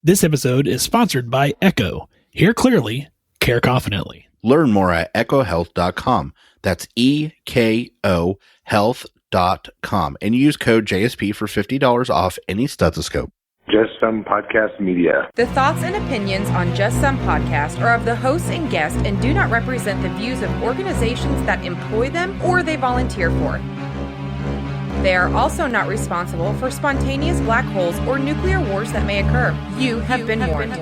This episode is sponsored by Echo. Hear clearly, care confidently. Learn more at echohealth.com. That's EKO health.com. And use code JSP for $50 off any stethoscope. Just Some Podcast Media. The thoughts and opinions on Just Some Podcast are of the hosts and guests and do not represent the views of organizations that employ them or they volunteer for. They are also not responsible for spontaneous black holes or nuclear wars that may occur. You have been warned.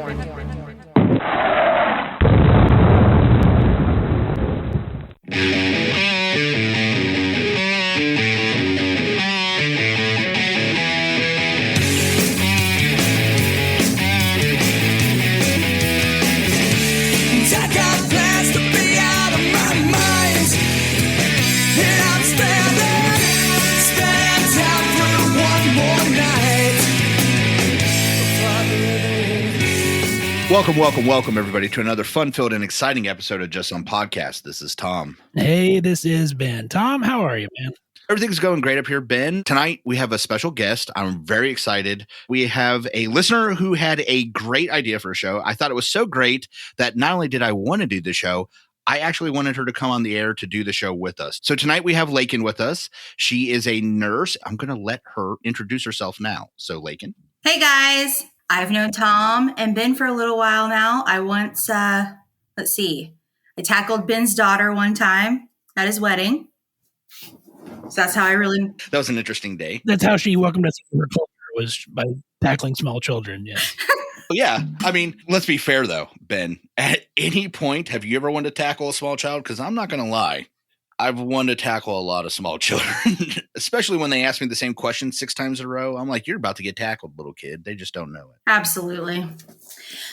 Welcome, everybody, to another fun-filled and exciting episode of Just Some Podcast. This is Tom. Hey, this is Ben. Tom, how are you, man? Everything's going great up here, Ben. Tonight, we have a special guest. I'm very excited. We have a listener who had a great idea for a show. I thought it was so great that not only did I want to do the show, I actually wanted her to come on the air to do the show with us. So tonight we have Lakkin with us. She is a nurse. I'm going to let her introduce herself now. So, Lakkin. Hey, guys. I've known Tom and Ben for a little while now. I once, I tackled Ben's daughter one time at his wedding. So that's how That was an interesting day. That's how she welcomed us into her culture, was by tackling small children, yeah. Yeah. I mean, let's be fair, though, Ben. At any point, have you ever wanted to tackle a small child? Because I'm not going to lie. I've wanted to tackle a lot of small children, especially when they ask me the same question 6 times in a row. I'm like, you're about to get tackled, little kid. They just don't know it. Absolutely.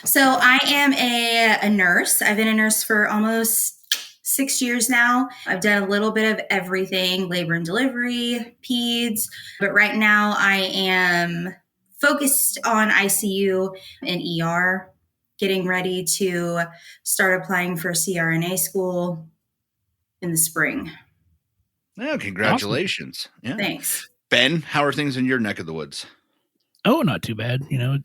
So I am a nurse. I've been a nurse for almost 6 years now. I've done a little bit of everything, labor and delivery, peds. But right now I am focused on ICU and ER, getting ready to start applying for CRNA school in the spring. Oh, congratulations. Awesome. Yeah. Thanks. Ben, how are things in your neck of the woods? Oh, not too bad. You know,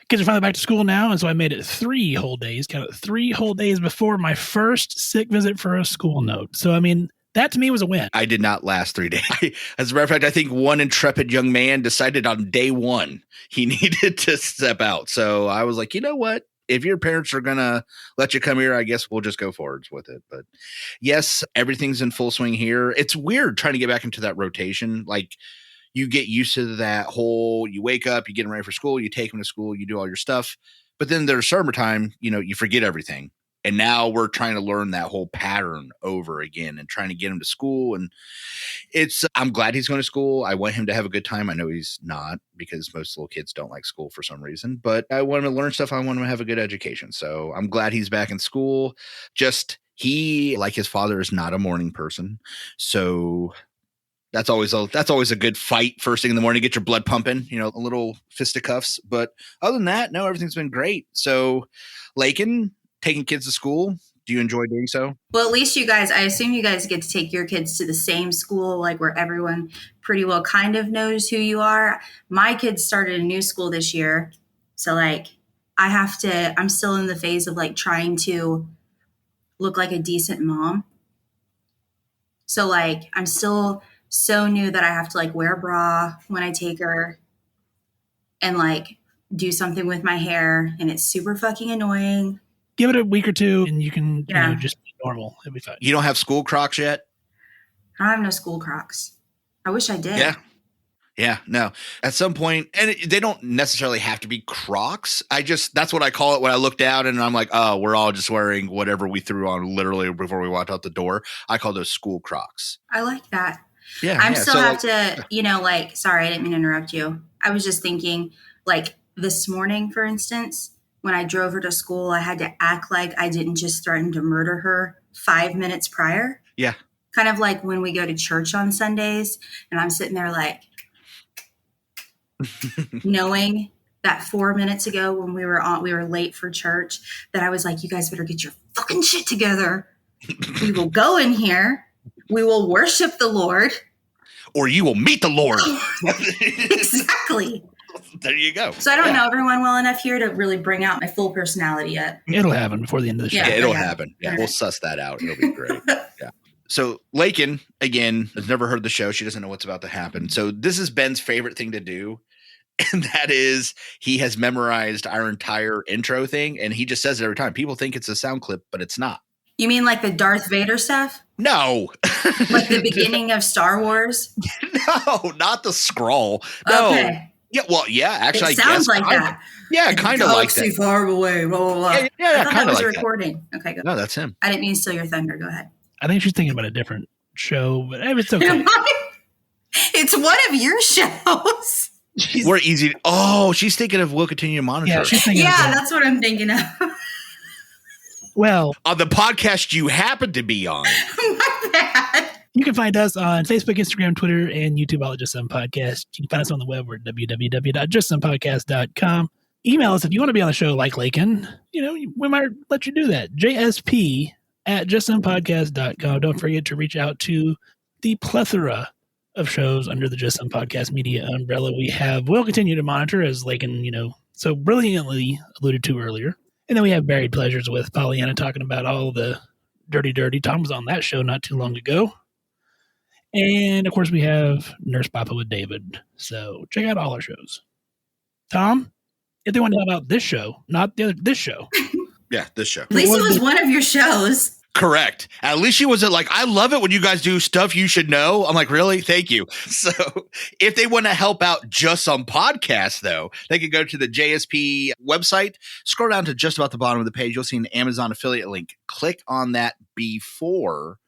kids are finally back to school now, and so I made it 3 whole days, kind of 3 whole days before my first sick visit for a school note. So, I mean, that to me was a win. I did not last 3 days. As a matter of fact, I think one intrepid young man decided on day 1 he needed to step out. So I was like, you know what? If your parents are going to let you come here, I guess we'll just go forwards with it. But yes, everything's in full swing here. It's weird trying to get back into that rotation. Like, you get used to that whole, you wake up, you get them ready for school, you take them to school, you do all your stuff. But then there's summertime, you forget everything. And now we're trying to learn that whole pattern over again and trying to get him to school. And I'm glad he's going to school. I want him to have a good time. I know he's not, because most little kids don't like school for some reason, but I want him to learn stuff. I want him to have a good education. So I'm glad he's back in school. Just he, like his father, is not a morning person. So that's always a good fight first thing in the morning, get your blood pumping, a little fisticuffs. But other than that, no, everything's been great. So Lakkin, taking kids to school, do you enjoy doing so? Well, at least I assume you guys get to take your kids to the same school, like where everyone pretty well kind of knows who you are. My kids started a new school this year. So I'm still in the phase of trying to look like a decent mom. So I'm still so new that I have to wear a bra when I take her and do something with my hair. And it's super fucking annoying. Give it a week or 2 and you can just be normal. It'll be fine. You don't have school Crocs yet? I don't have no school Crocs. I wish I did. Yeah, no. At some point, and they don't necessarily have to be Crocs. That's what I call it when I look down and I'm like, oh, we're all just wearing whatever we threw on literally before we walked out the door. I call those school Crocs. I like that. Yeah. I still have to, sorry, I didn't mean to interrupt you. I was just thinking, this morning, for instance, when I drove her to school, I had to act like I didn't just threaten to murder her 5 minutes prior. Yeah. Kind of like when we go to church on Sundays and I'm sitting there knowing that 4 minutes ago when we were late for church, that I was like, you guys better get your fucking shit together. We will go in here. We will worship the Lord. Or you will meet the Lord. Exactly. There you go. So I don't know everyone well enough here to really bring out my full personality yet. It'll happen before the end of the show. Yeah, Yeah, it'll okay. happen. Yeah, All we'll right. suss that out. It'll be great. Yeah. So Lakkin, again, has never heard the show. She doesn't know what's about to happen. So this is Ben's favorite thing to do. And that is he has memorized our entire intro thing. And he just says it every time. People think it's a sound clip, but it's not. You mean like the Darth Vader stuff? No. Like the beginning of Star Wars? No, not the scroll. No. Okay. Yeah, well, yeah, actually, It sounds I guess. like that. Yeah, kind of like Galaxy that. far away, blah, blah, blah. Yeah, I thought kind that of was like a that. recording. Okay, go. No, that's him. I didn't mean to steal your thunder. Go ahead. I think she's thinking about a different show, but it's okay. It's one of your shows. We're easy. Oh, she's thinking of We'll Continue to Monitor. Yeah, she's thinking. Yeah, of that's what I'm thinking of. well, on the podcast you happen to be on. My bad. you can find us on Facebook, Instagram, Twitter, and YouTube, all at Just Some Podcast. You can find us on the web. We're at www.justsomepodcast.com. Email us if you want to be on the show like Lakkin. We might let you do that. JSP@justsomepodcast.com. Don't forget to reach out to the plethora of shows under the Just Some Podcast Media umbrella we have. We'll continue to monitor, as Lakkin, so brilliantly alluded to earlier. And then we have Buried Pleasures with Pollyanna talking about all the dirty. Tom was on that show not too long ago. And, of course, we have Nurse Papa with David. So check out all our shows. Tom, if they want to know about this show, not this show. Yeah, this show. At least it was one of your shows. Correct. At least she wasn't like, I love it when you guys do stuff you should know. I'm like, really? Thank you. So if they want to help out Just Some Podcasts, though, they could go to the JSP website, scroll down to just about the bottom of the page. You'll see an Amazon affiliate link. Click on that before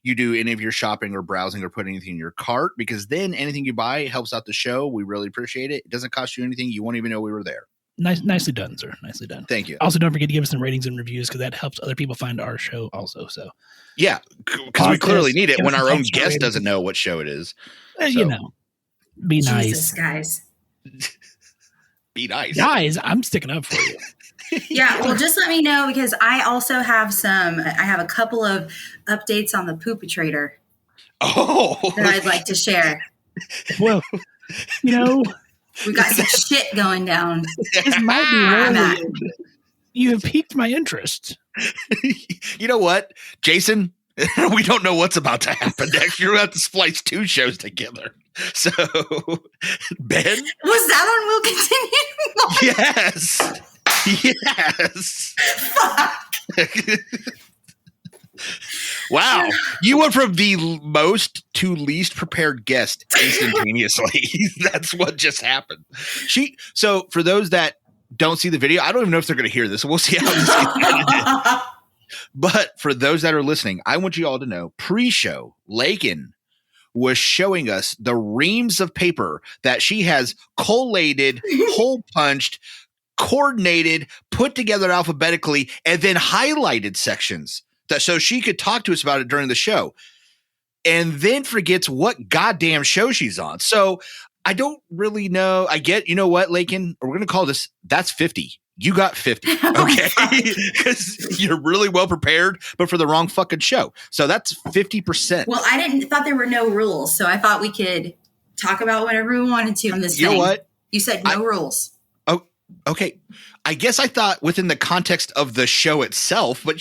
you do any of your shopping or browsing or put anything in your cart, because then anything you buy helps out the show. We really appreciate it. It doesn't cost you anything. You won't even know we were there. Nicely done, sir. Nicely done. Thank you. Also, don't forget to give us some ratings and reviews, because that helps other people find our show also. So, Yeah, because we clearly need it Give when us our some own extra guest ratings. doesn't know what show it is. be Jesus, nice. guys. Be nice. Guys, I'm sticking up for you. Yeah, well, just let me know, because I also have I have a couple of updates on the Poopatrator Oh, that I'd like to share. Well, We got some shit going down. this might be I'm really. at. You have piqued my interest. you know what, Jason? We don't know what's about to happen next. You're going to have to splice two shows together. So, Ben? Was that on Will Continue? Yes. Yes. Wow. You went from the most to least prepared guest instantaneously. That's what just happened. So for those that don't see the video, I don't even know if they're going to hear this. We'll see how this gets edited. But for those that are listening, I want you all to know, pre-show, Lakkin was showing us the reams of paper that she has collated, hole punched, coordinated, put together alphabetically, and then highlighted sections so she could talk to us about it during the show, and then forgets what goddamn show she's on. So I don't really know. You know what, Lakkin? We're going to call this, that's 50. You got 50. Okay. Because you're really well prepared, but for the wrong fucking show. So that's 50%. Well, I thought there were no rules, so I thought we could talk about whatever we wanted to on this You thing. know what? You said no rules. Oh, okay. I guess I thought within the context of the show itself, but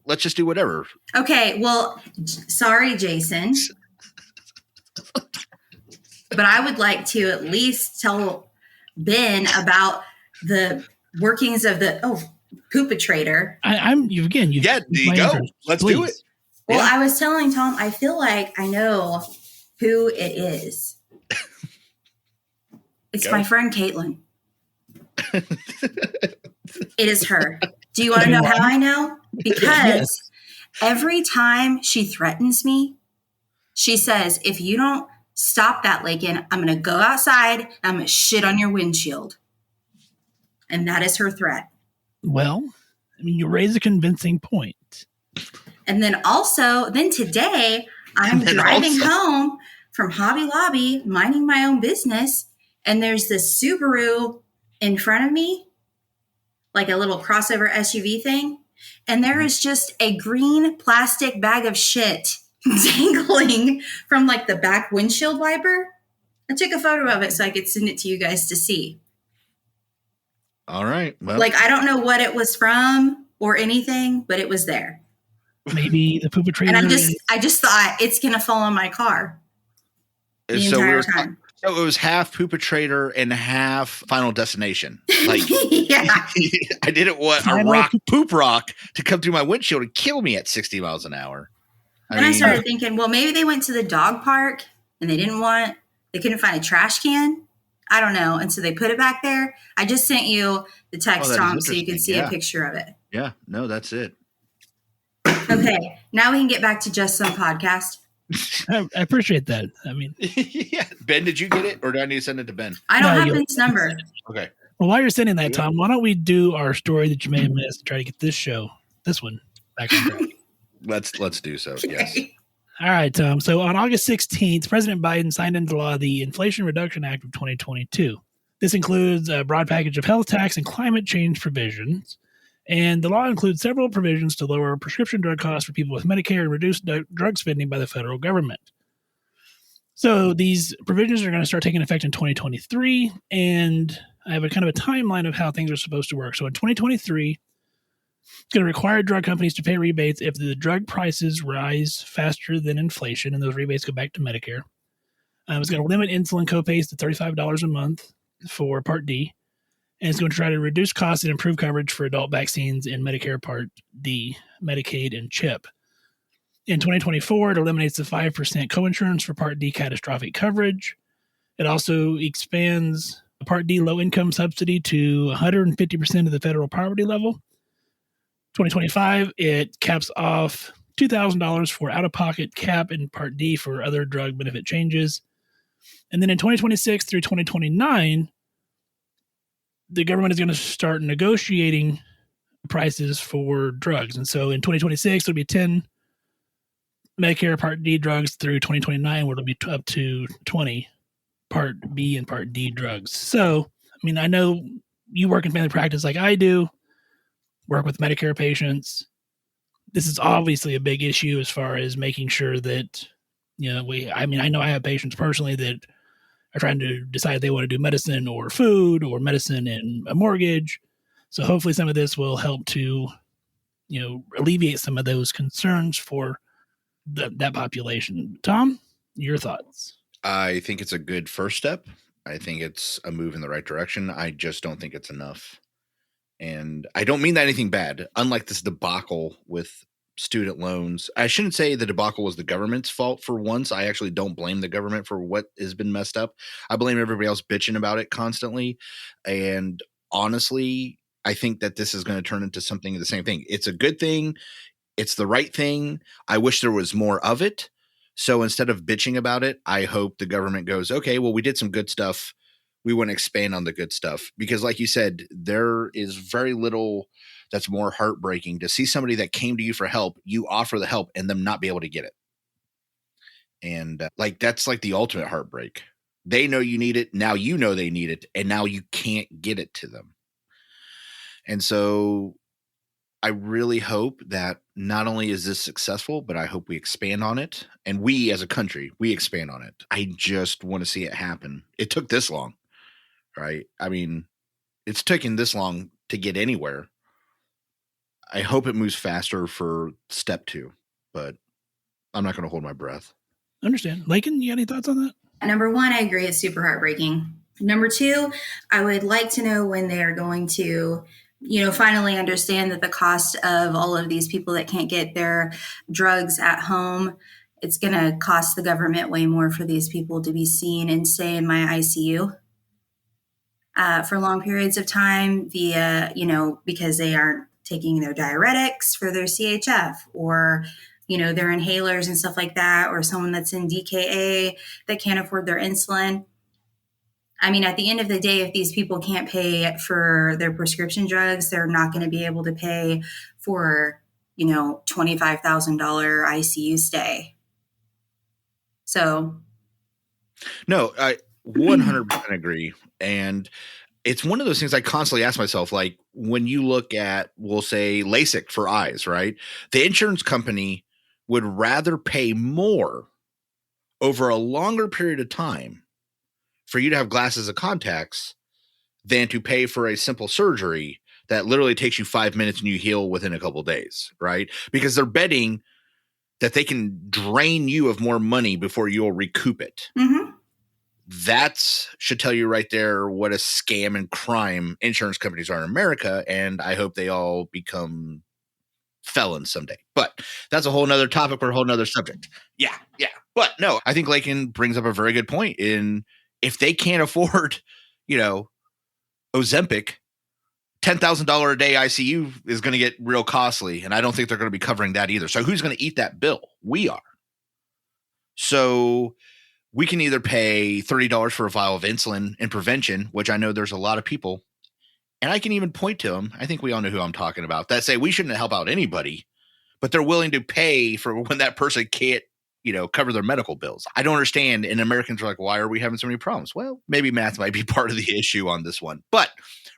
let's just do whatever. Okay, well, sorry, Jason. But I would like to at least tell Ben about the workings of the Poopatrator. You've Yeah, there you go. Let's do it. Well, Yeah. I was telling Tom, I feel like I know who it is. It's Go. my friend Caitlin. It is her. Do you want to know how I know? Because Yes. every time she threatens me, she says, if you don't stop that, Lakkin, I'm going to go outside and I'm going to shit on your windshield. And that is her threat. Well, you raise a convincing point. And then today, I'm driving home from Hobby Lobby, minding my own business, and there's this Subaru in front of me, like a little crossover SUV thing, and there is just a green plastic bag of shit dangling from like the back windshield wiper. I took a photo of it so I could send it to you guys to see. All right. Well, Like, I don't know what it was from or anything, but it was there. Maybe the perpetrator. And I just thought it's going to fall on my car the entire time. So it was half Poopatrator and half Final Destination. Like, Yeah. I didn't want a poop rock to come through my windshield and kill me at 60 miles an hour. I started thinking, well, maybe they went to the dog park and they couldn't find a trash can. I don't know. And so they put it back there. I just sent you the text, Tom, so you can see a picture of it. Yeah. No, that's it. Okay. Now we can get back to Just Some Podcast. I appreciate that. I mean, yeah. Ben, did you get it, or do I need to send it to Ben? I don't have Ben's number. Okay. Well, while you're sending that, Tom, why don't we do our story that you may have missed and try to get this one back on track? Let's do so. Yes. All right, Tom. So on August 16th, President Biden signed into law the Inflation Reduction Act of 2022. This includes a broad package of health tax and climate change provisions. And the law includes several provisions to lower prescription drug costs for people with Medicare and reduce drug spending by the federal government. So these provisions are going to start taking effect in 2023, and I have a kind of a timeline of how things are supposed to work. So in 2023, it's going to require drug companies to pay rebates if the drug prices rise faster than inflation, and those rebates go back to Medicare. It's going to limit insulin copays to $35 a month for Part D. And it's going to try to reduce costs and improve coverage for adult vaccines in Medicare Part D, Medicaid, and CHIP. In 2024, it eliminates the 5% coinsurance for Part D catastrophic coverage. It also expands the Part D low-income subsidy to 150% of the federal poverty level. 2025, it caps off $2,000 for out-of-pocket cap in Part D for other drug benefit changes. And then in 2026 through 2029, the government is going to start negotiating prices for drugs. And so in 2026, there'll be 10 Medicare Part D drugs through 2029, where it'll be up to 20 Part B and Part D drugs. So, I mean, I know you work in family practice like I do, work with Medicare patients. This is obviously a big issue as far as making sure that, I know I have patients personally that are trying to decide if they want to do medicine or food or medicine and a mortgage. So hopefully some of this will help to, alleviate some of those concerns for that population. Tom, your thoughts? I think it's a good first step. I think it's a move in the right direction. I just don't think it's enough. And I don't mean that anything bad. Unlike this debacle with student loans, I shouldn't say the debacle was the government's fault for once. I actually don't blame the government for what has been messed up. I blame everybody else bitching about it constantly. And honestly, I think that this is going to turn into something the same thing. It's a good thing. It's the right thing. I wish there was more of it. So instead of bitching about it, I hope the government goes, okay, well, we did some good stuff. We want to expand on the good stuff. Because like you said, there is very little that's more heartbreaking to see somebody that came to you for help, you offer the help, and them not be able to get it. And that's like the ultimate heartbreak. They know you need it. Now you know they need it. And now you can't get it to them. And so I really hope that not only is this successful, but I hope we expand on it. And we as a country, we expand on it. I just want to see it happen. It took this long, right? I mean, it's taken this long to get anywhere. I hope it moves faster for step 2, but I'm not going to hold my breath. Understand. Lakkin, you got any thoughts on that? Number 1, I agree. It's super heartbreaking. Number 2, I would like to know when they're going to, finally understand that the cost of all of these people that can't get their drugs at home, it's going to cost the government way more for these people to be seen and stay in my ICU for long periods of time via, because they aren't taking their diuretics for their CHF or, their inhalers and stuff like that, or someone that's in DKA that can't afford their insulin. I mean, at the end of the day, if these people can't pay for their prescription drugs, they're not going to be able to pay for, $25,000 ICU stay. So. No, I 100% agree. And it's one of those things I constantly ask myself, like when you look at, we'll say LASIK for eyes, right? The insurance company would rather pay more over a longer period of time for you to have glasses or contacts than to pay for a simple surgery that literally takes you 5 minutes and you heal within a couple of days, right? Because they're betting that they can drain you of more money before you'll recoup it. Mm-hmm. That should tell you right there what a scam and crime insurance companies are in America. And I hope they all become felons someday. But that's a whole nother topic for a whole nother subject. Yeah. But no, I think Lakkin brings up a very good point in if they can't afford, Ozempic, $10,000 a day ICU is going to get real costly. And I don't think they're going to be covering that either. So who's going to eat that bill? We are. So we can either pay $30 for a vial of insulin in prevention, which I know there's a lot of people, and I can even point to them. I think we all know who I'm talking about, that say we shouldn't help out anybody, but they're willing to pay for when that person can't, cover their medical bills. I don't understand. And Americans are like, why are we having so many problems? Well, maybe math might be part of the issue on this one, but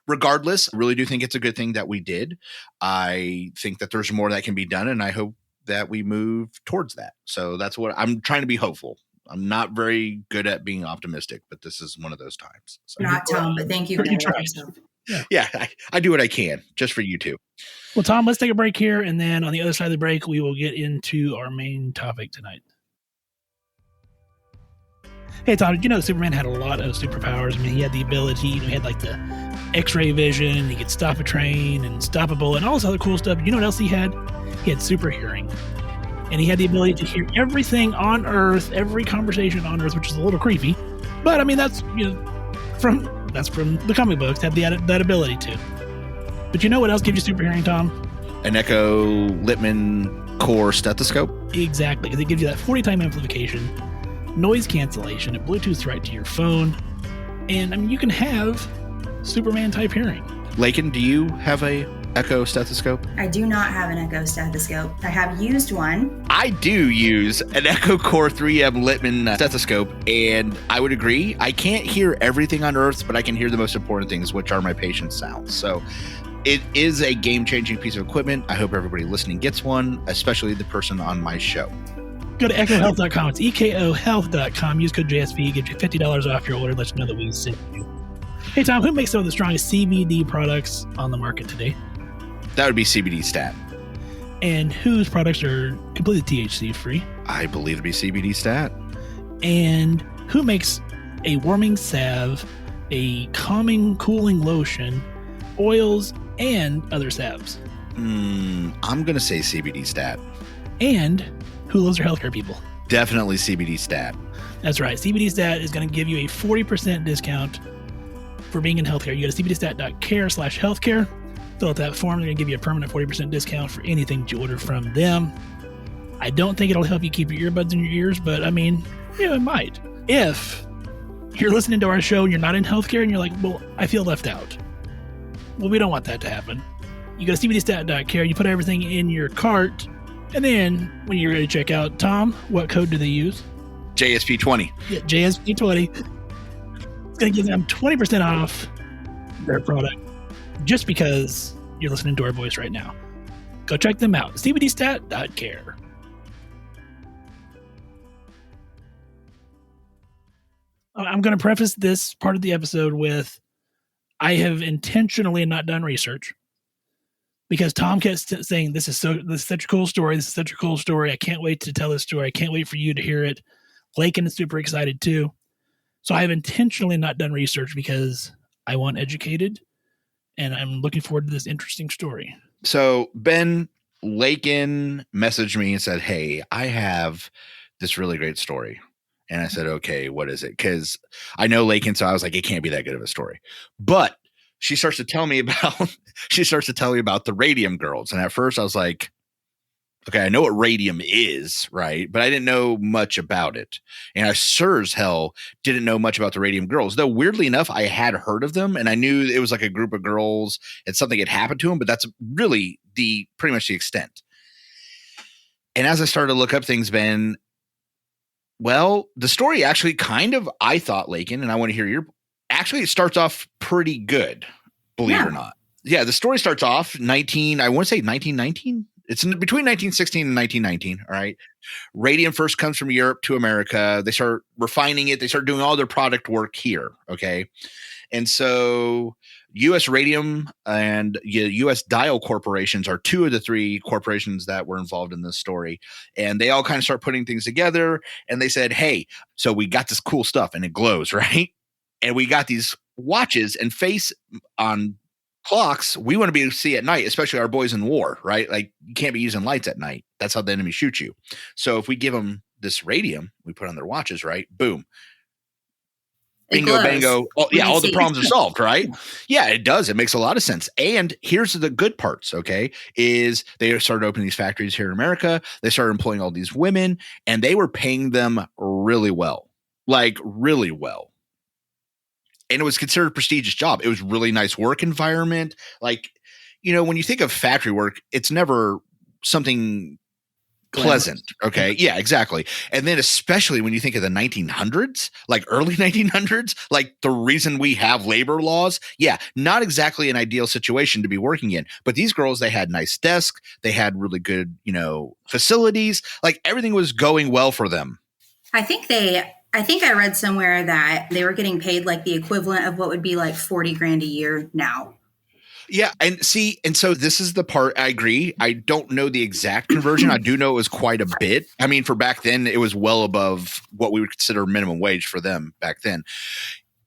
regardless, I really do think it's a good thing that we did. I think that there's more that can be done, and I hope that we move towards that. So that's what I'm trying to be hopeful. I'm not very good at being optimistic, but this is one of those times. So. Not Tom, but thank you for yourself. Yeah, I do what I can just for you two. Well, Tom, let's take a break here, and then on the other side of the break, we will get into our main topic tonight. Hey, Tom, did you know that Superman had a lot of superpowers? I mean, he had the ability, he had like the X-ray vision, he could stop a train and stop a bullet and all this other cool stuff. You know what else he had? He had super hearing. And he had the ability to hear everything on Earth, every conversation on Earth, which is a little creepy. But I mean, that's from the comic books, had that ability to. But you know what else gives you super hearing, Tom? An Echo Littman Core stethoscope? Exactly, because it gives you that 40-time amplification, noise cancellation, it Bluetooths right to your phone, and I mean, you can have Superman-type hearing. Lakkin, do you have a Echo stethoscope? I do not have an Echo stethoscope. I have used one. I do use an Echo Core 3M Littman stethoscope, and I would agree. I can't hear everything on Earth, but I can hear the most important things, which are my patient's sounds. So it is a game-changing piece of equipment. I hope everybody listening gets one, especially the person on my show. Go to echohealth.com. It's ekohealth.com. Use code JSP. Get you $50 off your order. Let you know that we sent you. Hey, Tom, who makes some of the strongest CBD products on the market today? That would be CBD Stat. And whose products are completely THC free? I believe to be CBD Stat. And who makes a warming salve, a calming, cooling lotion, oils, and other salves? I'm going to say CBD Stat. And who loves their healthcare people? Definitely CBD Stat. That's right. CBD Stat is going to give you a 40% discount for being in healthcare. You go to cbdstat.care/healthcare. Fill out that form. They're going to give you a permanent 40% discount for anything that you order from them. I don't think it'll help you keep your earbuds in your ears, but I mean, it might. If you're listening to our show and you're not in healthcare and you're like, well, I feel left out. Well, we don't want that to happen. You go to cbdstat.care, you put everything in your cart, and then when you're ready to check out, Tom, what code do they use? JSP20. Yeah, JSP20. It's going to give them 20% off their product just because you're listening to our voice right now. Go check them out. cbdstat.care. I'm going to preface this part of the episode with I have intentionally not done research because Tom kept saying, this is such a cool story. This is such a cool story. I can't wait to tell this story. I can't wait for you to hear it. Lakkin is super excited too. So I have intentionally not done research because I want educated and I'm looking forward to this interesting story. So Ben, Lakkin messaged me and said, hey, I have this really great story. And I said, okay, what is it? Because I know Lakkin, so I was like, it can't be that good of a story. But she starts to tell me about the Radium Girls. And at first I was like, okay, I know what radium is, right? But I didn't know much about it. And I sure as hell didn't know much about the Radium Girls. Though weirdly enough, I had heard of them and I knew it was like a group of girls and something had happened to them, but that's really pretty much the extent. And as I started to look up things, Ben, well, the story actually kind of, I thought, Lakkin, and I want to hear actually it starts off pretty good, believe it or not. Yeah, the story starts off I want to say 1919. It's between 1916 and 1919. All right. Radium first comes from Europe to America. They start refining it. They start doing all their product work here. Okay. And so U.S. Radium and U.S. Dial corporations are two of the three corporations that were involved in this story. And they all kind of start putting things together. And they said, hey, so we got this cool stuff and it glows, right? And we got these watches and face on clocks we want to be able to see at night, especially our boys in war, right? Like you can't be using lights at night. That's how the enemy shoots you. So if we give them this radium, we put on their watches, right? Boom. Bingo, bango. Oh, yeah, all the problems are solved, right? Yeah, it does. It makes a lot of sense. And here's the good parts, okay, is they started opening these factories here in America. They started employing all these women, and they were paying them really well, like really well. And it was considered a prestigious job. It was really nice work environment. Like, when you think of factory work, it's never something pleasant. Okay. Yeah, exactly. And then especially when you think of the 1900s, like early 1900s, like the reason we have labor laws. Yeah. Not exactly an ideal situation to be working in, but these girls, they had nice desks. They had really good, facilities. Like everything was going well for them. I think I read somewhere that they were getting paid like the equivalent of what would be like 40 grand a year now. Yeah. And so this is the part I agree. I don't know the exact conversion. I do know it was quite a bit. I mean, for back then, it was well above what we would consider minimum wage for them back then.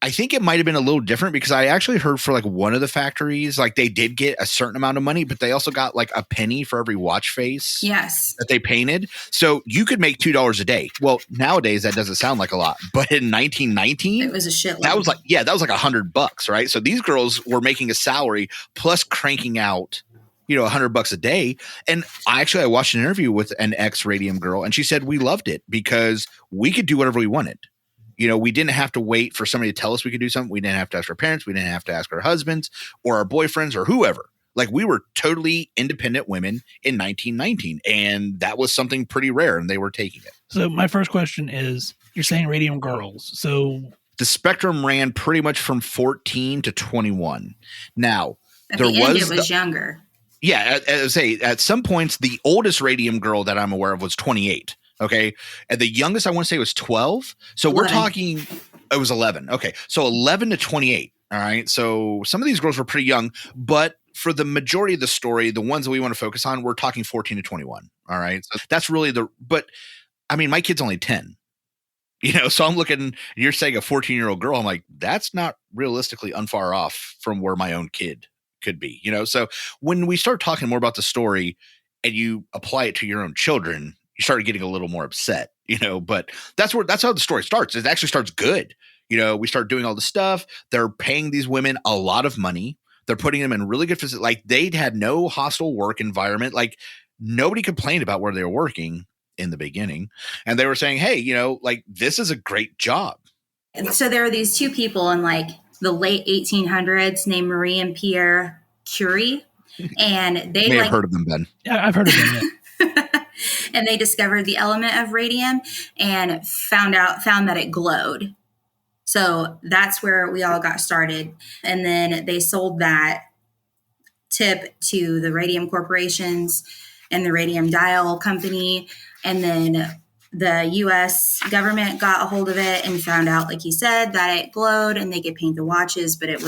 I think it might have been a little different because I actually heard for like one of the factories, like they did get a certain amount of money, but they also got like a penny for every watch face that they painted. So you could make $2 a day. Well, nowadays that doesn't sound like a lot, but in 1919, it was a shitload. That was like $100, right? So these girls were making a salary plus cranking out $100 a day. And I watched an interview with an ex-Radium girl, and she said we loved it because we could do whatever we wanted. We didn't have to wait for somebody to tell us we could do something. We didn't have to ask our parents. We didn't have to ask our husbands or our boyfriends or whoever. Like we were totally independent women in 1919. And that was something pretty rare, and they were taking it. So my first question is, you're saying Radium Girls. So the spectrum ran pretty much from 14 to 21. Now, it was younger. Yeah. As I say, at some points, the oldest Radium girl that I'm aware of was 28. Okay. And the youngest I want to say was 12. So 11. We're talking, it was 11. Okay. So 11 to 28. All right. So some of these girls were pretty young, but for the majority of the story, the ones that we want to focus on, we're talking 14 to 21. All right. So that's really but I mean, my kid's only 10, so I'm looking, you're saying a 14-year-old girl. I'm like, that's not realistically unfar off from where my own kid could be, So when we start talking more about the story and you apply it to your own children, you started getting a little more upset, but that's how the story starts. It actually starts good. We start doing all the stuff. They're paying these women a lot of money. They're putting them in really good facilities. Like they'd had no hostile work environment. Like nobody complained about where they were working in the beginning. And they were saying, hey, like this is a great job. And so there are these two people in like the late 1800s named Marie and Pierre Curie. And they may have heard of them, Ben. Yeah, I've heard of them. Yeah. And they discovered the element of radium and found that it glowed. So that's where we all got started. And then they sold that tip to the radium corporations and the Radium Dial company. And then the U.S. government got a hold of it and found out, like you said, that it glowed and they could paint the watches, but it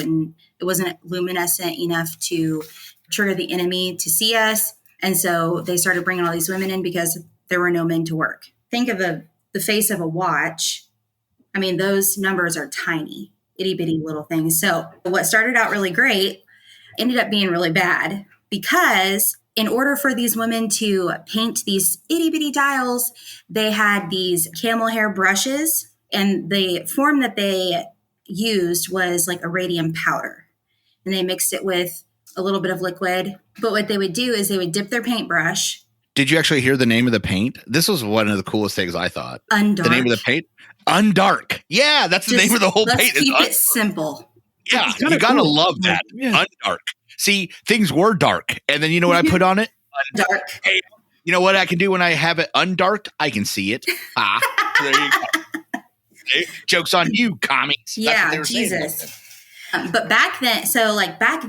wasn't luminescent enough to trigger the enemy to see us. And so they started bringing all these women in because there were no men to work. Think of the face of a watch. I mean, those numbers are tiny, itty bitty little things. So what started out really great ended up being really bad because in order for these women to paint these itty bitty dials, they had these camel hair brushes, and the form that they used was like a radium powder, and they mixed it with a little bit of liquid. But what they would do is they would dip their paintbrush. Did you actually hear the name of the paint? This was one of the coolest things I thought. Undark. The name of the paint? Undark. Yeah, that's the name of the whole paint. Let's keep it simple. Yeah, you gotta love that. Yeah. Undark. See, things were dark. And then you know what I put on it? Dark. Hey, you know what I can do when I have it undarked? I can see it. There you go. Hey, joke's on you, commies. Yeah, Jesus. But back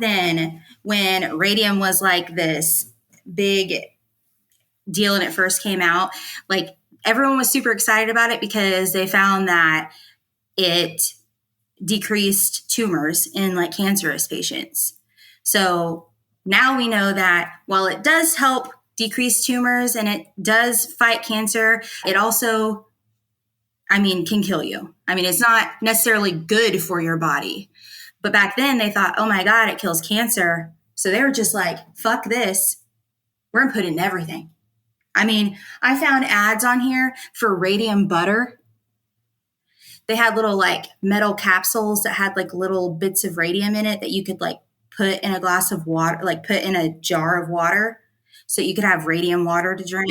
then, when radium was like this big deal and it first came out, like everyone was super excited about it because they found that it decreased tumors in like cancerous patients. So now we know that while it does help decrease tumors and it does fight cancer, it also, can kill you. It's not necessarily good for your body. But back then they thought, oh my God, it kills cancer. So they were just like, fuck this. We're going to put it in everything. I found ads on here for radium butter. They had little like metal capsules that had like little bits of radium in it that you could like put in a glass of water, like put in a jar of water. So you could have radium water to drink.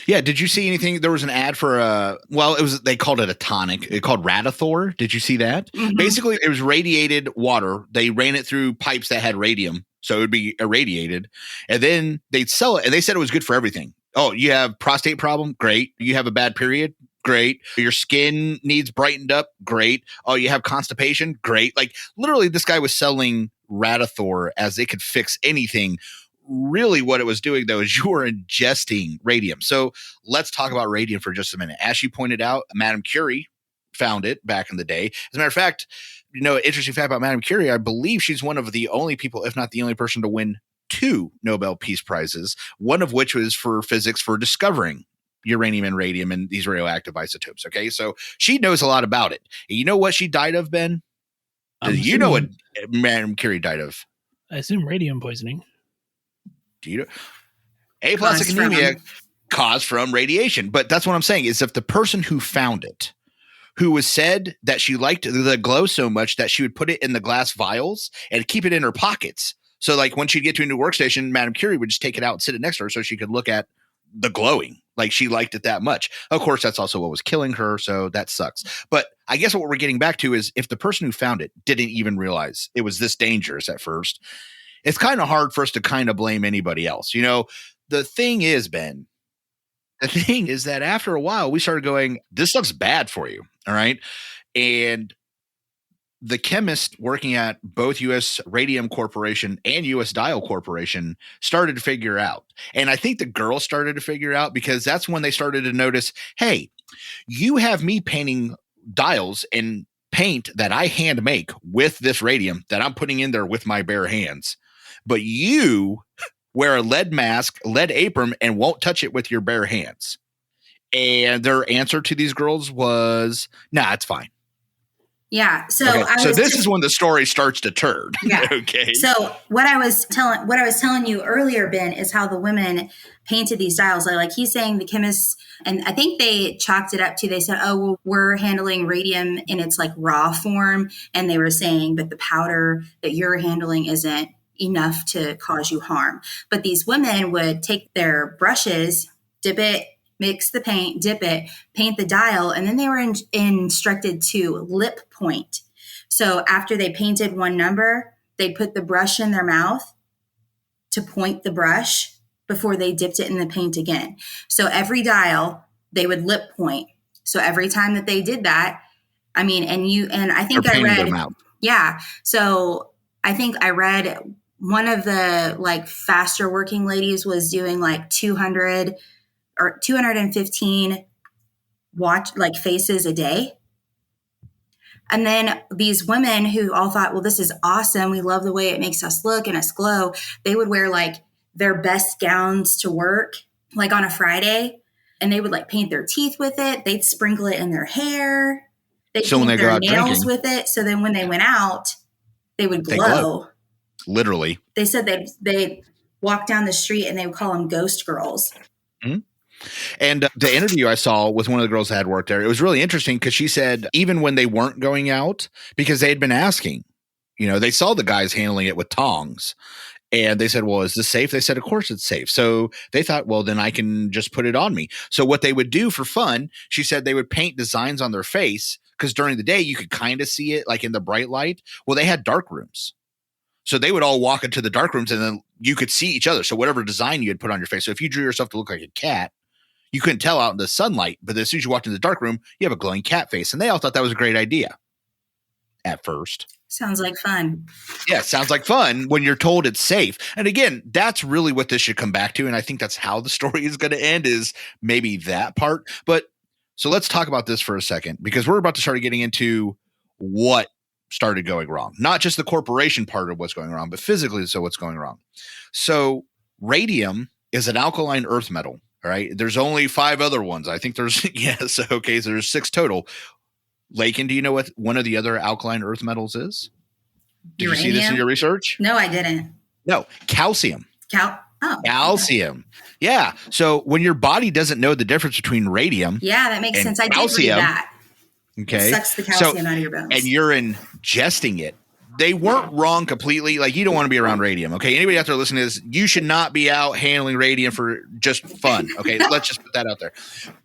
Yeah. Did you see anything? There was an ad for they called it a tonic. It called Radithor. Did you see that? Mm-hmm. Basically, it was radiated water. They ran it through pipes that had radium. So it would be irradiated. And then they'd sell it. And they said it was good for everything. Oh, you have prostate problem? Great. You have a bad period? Great. Your skin needs brightened up? Great. Oh, you have constipation? Great. Like literally this guy was selling Radithor as they could fix anything. Really what it was doing though is you were ingesting radium. So let's talk about radium for just a minute. As you pointed out, Madame Curie found it back in the day. As a matter of fact, interesting fact about Madame Curie, I believe she's one of the only people, if not the only person to win 2 Nobel Peace Prizes, one of which was for physics for discovering uranium and radium and these radioactive isotopes. Okay. So she knows a lot about it. And you know what she died of, Ben? You know what Madame Curie died of? I assume radium poisoning. Do you know? Aplastic anemia caused from radiation. But that's what I'm saying is if the person who found it, who was said that she liked the glow so much that she would put it in the glass vials and keep it in her pockets. So like when she'd get to a new workstation, Madame Curie would just take it out and sit it next to her so she could look at the glowing. Like she liked it that much. Of course, that's also what was killing her. So that sucks. But I guess what we're getting back to is if the person who found it didn't even realize it was this dangerous at first, it's kind of hard for us to kind of blame anybody else. The thing is, Ben, that after a while we started going, this stuff's bad for you. All right. And the chemist working at both U.S. Radium Corporation and U.S. Dial Corporation started to figure out. And I think the girls started to figure out because that's when they started to notice, hey, you have me painting dials in paint that I hand make with this radium that I'm putting in there with my bare hands. But you wear a lead mask, lead apron, and won't touch it with your bare hands. And their answer to these girls was, nah, it's fine. Yeah. So okay. This is when the story starts to turn. Yeah. Okay. So what I was telling you earlier, Ben, is how the women painted these dials. Like he's saying the chemists, and I think they chalked it up to, they said, oh, well, we're handling radium in its like raw form. And they were saying, but the powder that you're handling isn't enough to cause you harm. But these women would take their brushes, dip it, mix the paint, dip it, paint the dial, and then they were instructed to lip point. So after they painted one number, they'd put the brush in their mouth to point the brush before they dipped it in the paint again. So every dial, they would lip point. So every time that they did that, I think I read, yeah. So I think I read one of the like faster working ladies was doing like 200 or 215 faces a day. And then these women who all thought, well, this is awesome. We love the way it makes us look and us glow. They would wear like their best gowns to work, like on a Friday, and they would like paint their teeth with it. They'd sprinkle it in their hair. They'd paint their nails with it. So then when they went out, they would glow. Literally. They said they'd walk down the street and they would call them ghost girls. Mm-hmm. And the interview I saw with one of the girls that had worked there, it was really interesting because she said even when they weren't going out, because they had been asking, they saw the guys handling it with tongs. And they said, well, is this safe? They said, of course it's safe. So they thought, well, then I can just put it on me. So what they would do for fun, she said they would paint designs on their face because during the day you could kind of see it like in the bright light. Well, they had dark rooms. So they would all walk into the dark rooms and then you could see each other. So whatever design you had put on your face. So if you drew yourself to look like a cat, you couldn't tell out in the sunlight. But as soon as you walked into the dark room, you have a glowing cat face. And they all thought that was a great idea at first. Sounds like fun. Yeah, sounds like fun when you're told it's safe. And again, that's really what this should come back to. And I think that's how the story is going to end, is maybe that part. But so let's talk about this for a second, because we're about to start getting into what started going wrong. Not just the corporation part of what's going wrong, but physically, so what's going wrong. So radium is an alkaline earth metal. All right. There's only 5 other ones. I think there's, yes. Okay. So there's 6 total. Lakkin, do you know what one of the other alkaline earth metals is? Did you see this in your research? No, I didn't. No, calcium. Calcium. Okay. Yeah. So when your body doesn't know the difference between radium, yeah, that makes sense. I did read that. Okay. It sucks the calcium out of your bones. And you're ingesting it. They weren't wrong completely. Like, you don't want to be around radium. Okay. Anybody out there listening to this, you should not be out handling radium for just fun. Okay. Let's just put that out there.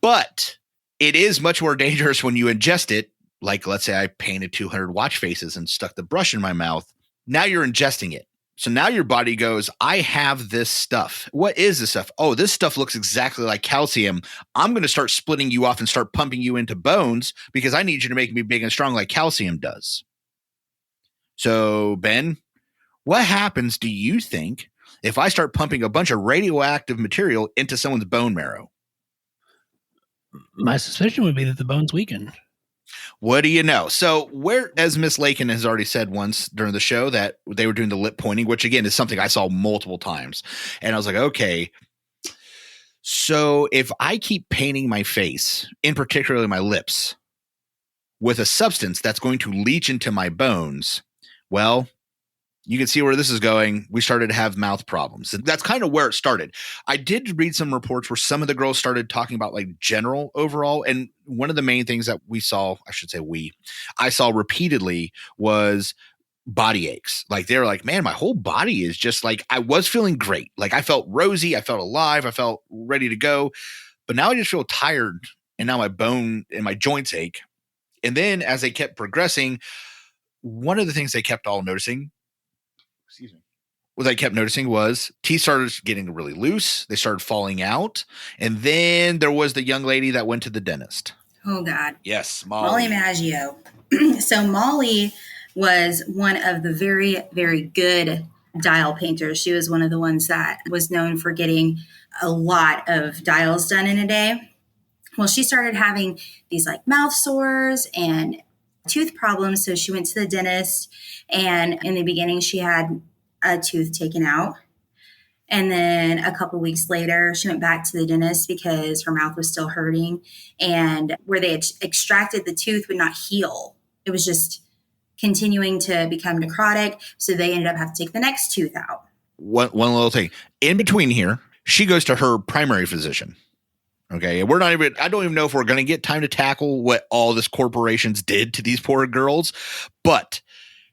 But it is much more dangerous when you ingest it. Like, let's say I painted 200 watch faces and stuck the brush in my mouth. Now you're ingesting it. So now your body goes, I have this stuff. What is this stuff? Oh, this stuff looks exactly like calcium. I'm going to start splitting you off and start pumping you into bones because I need you to make me big and strong like calcium does. So, Ben, what happens, do you think, if I start pumping a bunch of radioactive material into someone's bone marrow? My suspicion would be that the bones weaken. What do you know? So as Miss Lakkin has already said once during the show that they were doing the lip pointing, which again is something I saw multiple times. And I was like, okay, so if I keep painting my face, in particularly my lips, with a substance that's going to leach into my bones, well, you can see where this is going. We started to have mouth problems. That's kind of where it started. I did read some reports where some of the girls started talking about like general overall. And one of the main things that we saw, I saw repeatedly was body aches. Like they were like, man, my whole body is just like, I was feeling great. Like I felt rosy. I felt alive. I felt ready to go. But now I just feel tired. And now my bone and my joints ache. And then as they kept progressing, one of the things they kept all noticing, what I kept noticing was teeth started getting really loose. They started falling out. And then there was the young lady that went to the dentist. Oh, God. Yes. Molly Maggio. So Molly was one of the very, very good dial painters. She was one of the ones that was known for getting a lot of dials done in a day. Well, she started having these like mouth sores and tooth problems. So she went to the dentist, and in the beginning she had a tooth taken out. And then a couple weeks later, she went back to the dentist because her mouth was still hurting. And where they had extracted the tooth would not heal. It was just continuing to become necrotic. So they ended up having to take the next tooth out. One little thing. In between here, she goes to her primary physician. Okay. And I don't even know if we're going to get time to tackle what all this corporations did to these poor girls. But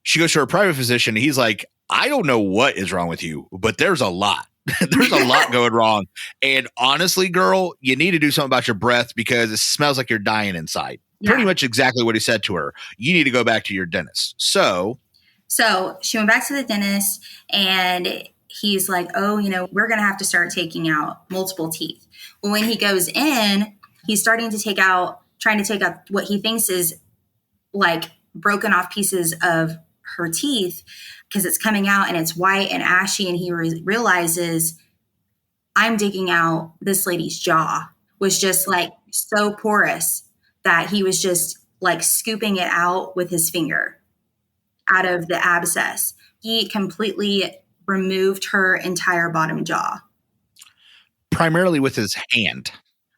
she goes to her private physician. And he's like, I don't know what is wrong with you, but there's a lot. There's a lot going wrong. And honestly, girl, you need to do something about your breath because it smells like you're dying inside. Yeah. Pretty much exactly what he said to her. You need to go back to your dentist. So she went back to the dentist, and he's like, oh, we're going to have to start taking out multiple teeth. Well, when he goes in, he's trying to take out what he thinks is like broken off pieces of her teeth, because it's coming out and it's white and ashy. And he realizes, I'm digging out this lady's jaw was just like so porous that he was just like scooping it out with his finger out of the abscess. He completely removed her entire bottom jaw. Primarily with his hand.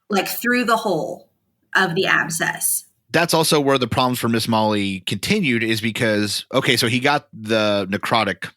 Like through the hole of the abscess. That's also where the problems for Miss Molly continued, is because, okay, so he got the necrotic,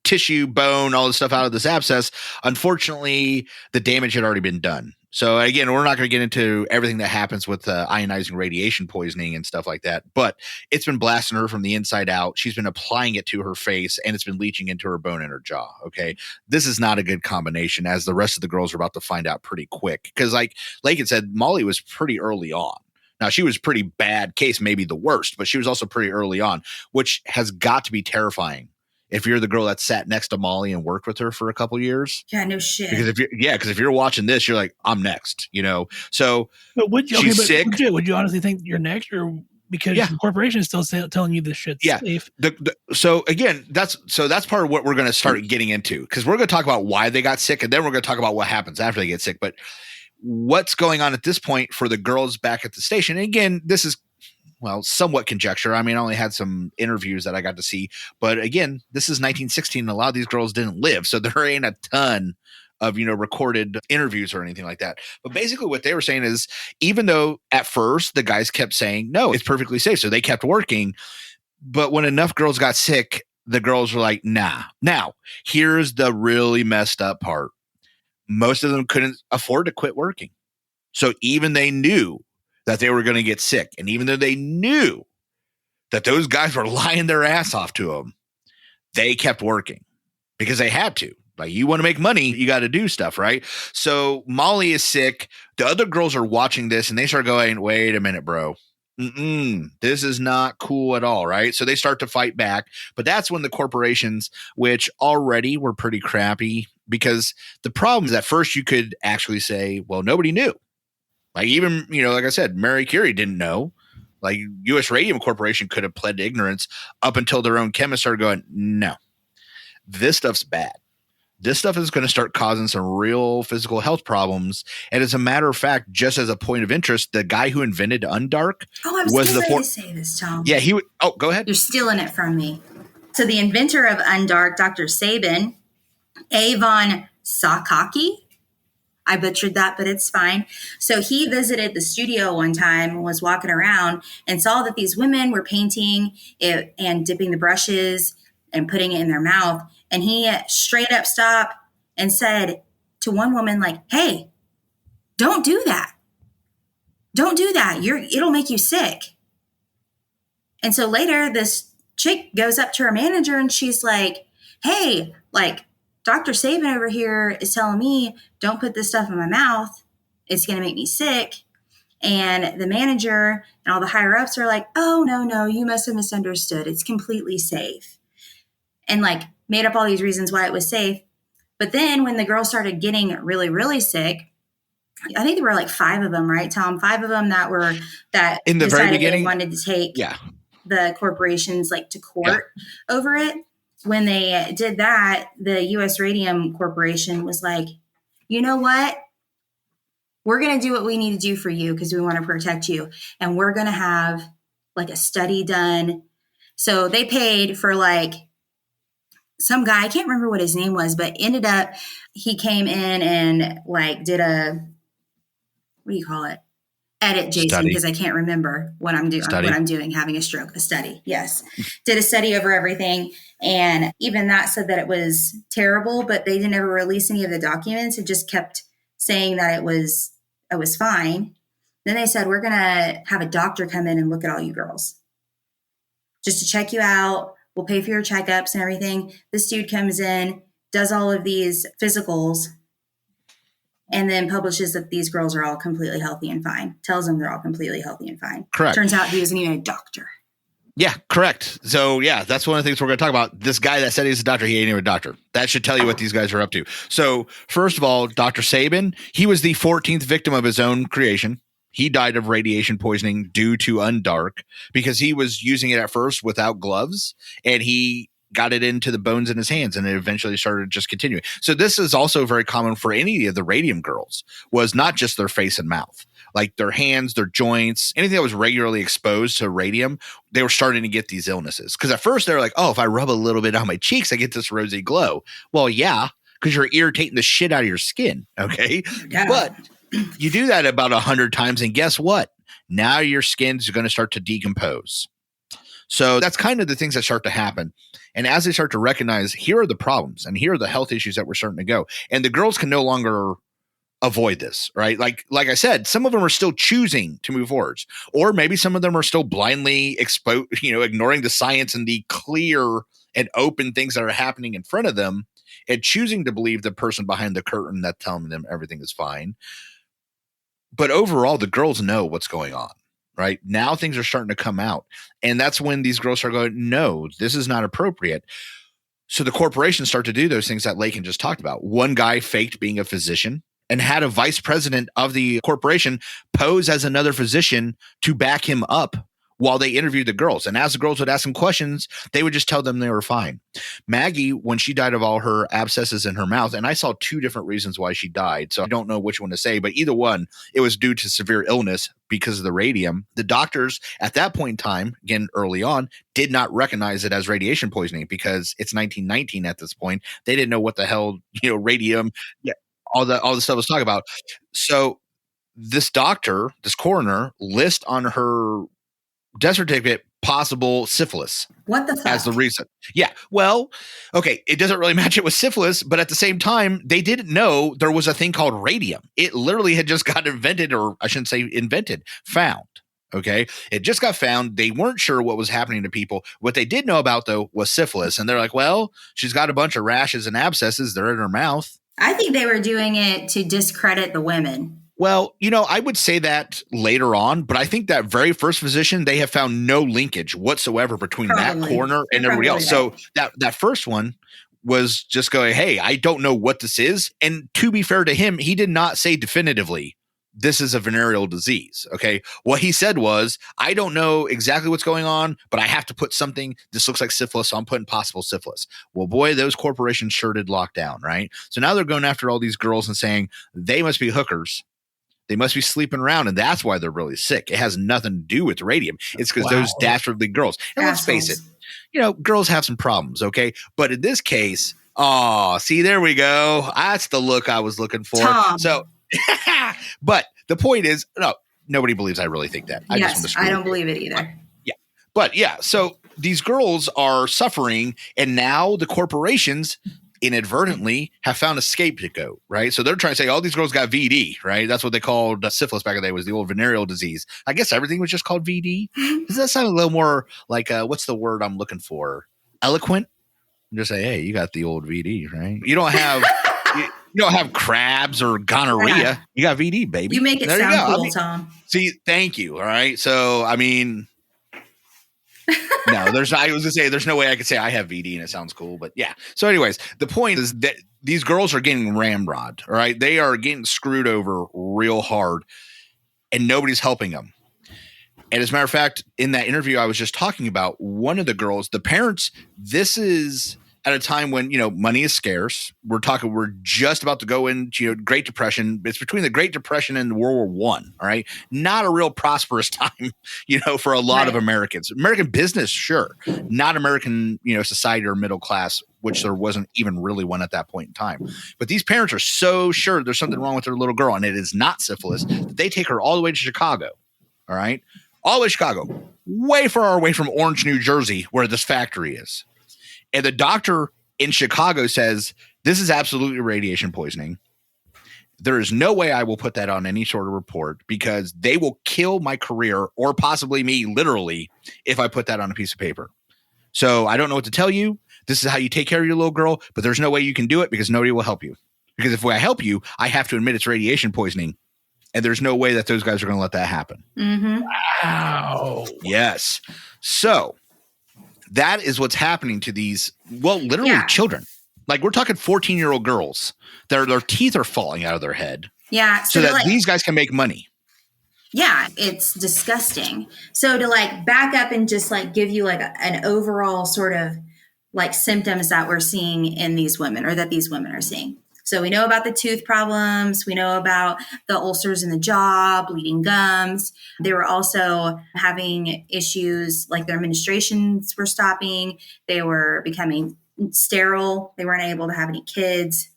tissue, bone, all this stuff out of this abscess. Unfortunately, the damage had already been done. So again, we're not going to get into everything that happens with ionizing radiation poisoning and stuff like that, but it's been blasting her from the inside out. She's been applying it to her face, and it's been leaching into her bone and her jaw. Okay. This is not a good combination, as the rest of the girls are about to find out pretty quick. Cause like it said, Molly was pretty early on. Now, she was pretty bad case, maybe the worst, but she was also pretty early on, which has got to be terrifying if you're the girl that sat next to Molly and worked with her for a couple years. Yeah, no shit. Because if you're watching this, you're like, I'm next, So she's sick. Would you honestly think you're next, or because the corporation is still telling you this shit's safe? So again, that's part of what we're going to start getting into, because we're going to talk about why they got sick, and then we're going to talk about what happens after they get sick. But what's going on at this point for the girls back at the station? And again, this is somewhat conjecture. I mean, I only had some interviews that I got to see, but again, this is 1916. And a lot of these girls didn't live. So there ain't a ton of, recorded interviews or anything like that. But basically what they were saying is, even though at first the guys kept saying, no, it's perfectly safe. So they kept working. But when enough girls got sick, the girls were like, nah. Now, here's the really messed up part. Most of them couldn't afford to quit working. So even they knew that they were going to get sick, and even though they knew that those guys were lying their ass off to them, they kept working because they had to. Like, you want to make money, you got to do stuff, right? So Molly is sick. The other girls are watching this, and they start going, wait a minute, bro. This is not cool at all, right? So they start to fight back. But that's when the corporations, which already were pretty crappy, because the problem is at first you could actually say, well, nobody knew. Like, even, like I said, Mary Curie didn't know. Like, U.S. Radium Corporation could have pled ignorance up until their own chemists started going, no, this stuff's bad. This stuff is going to start causing some real physical health problems. And as a matter of fact, just as a point of interest, the guy who invented Undark was the to say this, Tom. Yeah, go ahead. You're stealing it from me. So the inventor of Undark, Dr. Sabin, Avon Sakaki, I butchered that, but it's fine. So he visited the studio one time and was walking around and saw that these women were painting it and dipping the brushes and putting it in their mouth. And he straight up stopped and said to one woman, like, hey, don't do that. Don't do that. It'll make you sick. And so later this chick goes up to her manager and she's like, hey, like, Dr. Sabin over here is telling me, don't put this stuff in my mouth. It's going to make me sick. And the manager and all the higher ups are like, oh, no, you must have misunderstood. It's completely safe. And like made up all these reasons why it was safe. But then when the girls started getting really, really sick, I think there were like 5 of them, right, Tom? 5 of them that in the very beginning they wanted to take the corporations like to court over it. When they did that, the U.S. Radium Corporation was like, you know what? We're going to do what we need to do for you because we want to protect you. And we're going to have like a study done. So they paid for like some guy, I can't remember what his name was, but ended up, he came in and like did a, what do you call it? Edit, Jason, because I can't remember what I'm doing, having a stroke, a study. Yes. Did a study over everything. And even that said that it was terrible, but they didn't ever release any of the documents. It just kept saying that it was fine. Then they said, we're going to have a doctor come in and look at all you girls just to check you out. We'll pay for your checkups and everything. This dude comes in, does all of these physicals, and then publishes that these girls are all completely healthy and fine. Tells them they're all completely healthy and fine. Correct. Turns out he wasn't even a doctor. Yeah, correct. So yeah, that's one of the things we're going to talk about. This guy that said he's a doctor, he ain't even a doctor. That should tell you what these guys are up to. So first of all, Dr. Sabin, he was the 14th victim of his own creation. He died of radiation poisoning due to Undark because he was using it at first without gloves, and he got it into the bones in his hands, and it eventually started just continuing. So this is also very common for any of the Radium Girls, was not just their face and mouth, like their hands, their joints, anything that was regularly exposed to radium, they were starting to get these illnesses. Because at first they were like, oh, if I rub a little bit on my cheeks, I get this rosy glow. Well, yeah, because you're irritating the shit out of your skin. Okay. Yeah. But you do that about 100 times, and guess what? Now your skin's going to start to decompose. So that's kind of the things that start to happen. And as they start to recognize, here are the problems and here are the health issues that we're starting to go. And the girls can no longer avoid this, right? Like I said, some of them are still choosing to move forwards, or maybe some of them are still blindly ignoring the science and the clear and open things that are happening in front of them and choosing to believe the person behind the curtain that's telling them everything is fine. But overall, the girls know what's going on. Right now, things are starting to come out, and that's when these girls are going, no, this is not appropriate. So the corporations start to do those things that Lakkin just talked about. One guy faked being a physician and had a vice president of the corporation pose as another physician to back him up while they interviewed the girls. And as the girls would ask them questions, they would just tell them they were fine. Maggie, when she died of all her abscesses in her mouth, and I saw 2 different reasons why she died, so I don't know which one to say, but either one, it was due to severe illness because of the radium. The doctors at that point in time, again, early on, did not recognize it as radiation poisoning because it's 1919 at this point. They didn't know what the hell, radium, all the stuff I was talking about. So this doctor, this coroner, lists on her death certificate possible syphilis. What the fuck? As the reason. Yeah. Well, okay. It doesn't really match it with syphilis, but at the same time, they didn't know there was a thing called radium. It literally had just got invented, or I shouldn't say invented, found. Okay. It just got found. They weren't sure what was happening to people. What they did know about, though, was syphilis. And they're like, well, she's got a bunch of rashes and abscesses. They're in her mouth. I think they were doing it to discredit the women. Well, I would say that later on, but I think that very first physician, they have found no linkage whatsoever between that coroner and everybody else. So that first one was just going, hey, I don't know what this is. And to be fair to him, he did not say definitively, this is a venereal disease. Okay. What he said was, I don't know exactly what's going on, but I have to put something. This looks like syphilis, so I'm putting possible syphilis. Well, boy, those corporations sure did lock down, right? So now they're going after all these girls and saying they must be hookers. They must be sleeping around, and that's why they're really sick. It has nothing to do with radium. It's because those dastardly girls. And let's face it, girls have some problems, okay? But in this case, see, there we go. That's the look I was looking for. Tom. So, but the point is, no, nobody believes I really think that. I don't believe it either. But so these girls are suffering, and now the corporations inadvertently have found a scapegoat, right? So they're trying to say all these girls got VD, right? That's what they called syphilis back in the day, was the old venereal disease. I guess everything was just called VD. Does that sound a little more like what's the word I'm looking for? Eloquent? Just say, hey, you got the old VD, right? You don't have you don't have crabs or gonorrhea. Yeah. You got VD, baby. You make it sound cool, Tom. See, thank you. All right. So I mean, no, there's not. I was gonna say there's no way I could say I have VD and it sounds cool, but yeah. So, anyways, the point is that these girls are getting ramrod. All right, they are getting screwed over real hard, and nobody's helping them. And as a matter of fact, in that interview I was just talking about, one of the girls, the parents, this is at a time when, money is scarce. We're just about to go into, Great Depression. It's between the Great Depression and World War I. All right. Not a real prosperous time, for a lot of Americans. American business, sure. Not American, society or middle class, which there wasn't even really one at that point in time. But these parents are so sure there's something wrong with their little girl, and it is not syphilis, that they take her all the way to Chicago. All right. All the way to Chicago, way far away from Orange, New Jersey, where this factory is. And the doctor in Chicago says, this is absolutely radiation poisoning. There is no way I will put that on any sort of report because they will kill my career, or possibly me literally, if I put that on a piece of paper. So I don't know what to tell you. This is how you take care of your little girl, but there's no way you can do it because nobody will help you. Because if I help you, I have to admit it's radiation poisoning. And there's no way that those guys are going to let that happen. Mm-hmm. Wow. Yes. So that is what's happening to these, literally children. Like, we're talking 14-year-old girls. Their teeth are falling out of their head. Yeah. So that these guys can make money. Yeah, it's disgusting. So to back up and just give you an overall sort of symptoms that we're seeing in these women, or that these women are seeing. So we know about the tooth problems. We know about the ulcers in the jaw, bleeding gums. They were also having issues like their menstruations were stopping. They were becoming sterile. They weren't able to have any kids.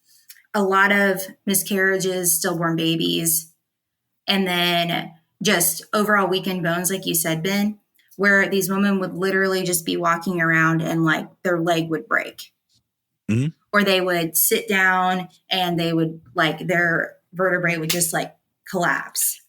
A lot of miscarriages, stillborn babies. And then just overall weakened bones, like you said, Ben, where these women would literally just be walking around and their leg would break. Mm-hmm. Or they would sit down and they would their vertebrae would just collapse.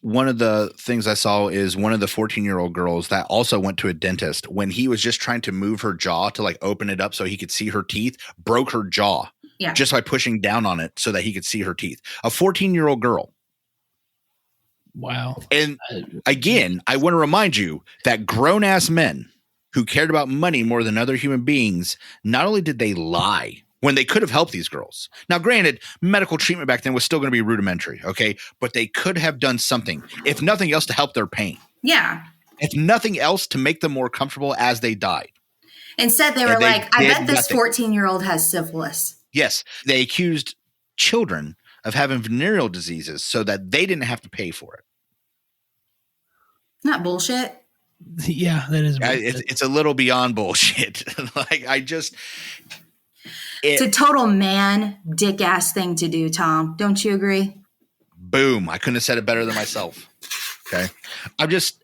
One of the things I saw is one of the 14-year-old girls that also went to a dentist, when he was just trying to move her jaw to open it up so he could see her teeth, broke her jaw just by pushing down on it so that he could see her teeth. A 14-year-old girl. Wow. And again, I want to remind you that grown-ass men who cared about money more than other human beings, not only did they lie when they could have helped these girls. Now, granted, medical treatment back then was still going to be rudimentary, okay? But they could have done something, if nothing else, to help their pain. Yeah. if nothing else, to make them more comfortable as they died. Instead, they were like, I bet this 14-year-old has syphilis. Yes. They accused children of having venereal diseases so that they didn't have to pay for it. Not bullshit. Yeah, that is bullshit. It's a little beyond bullshit. It's a total man dick ass thing to do, Tom. Don't you agree? Boom. I couldn't have said it better than myself. Okay. I just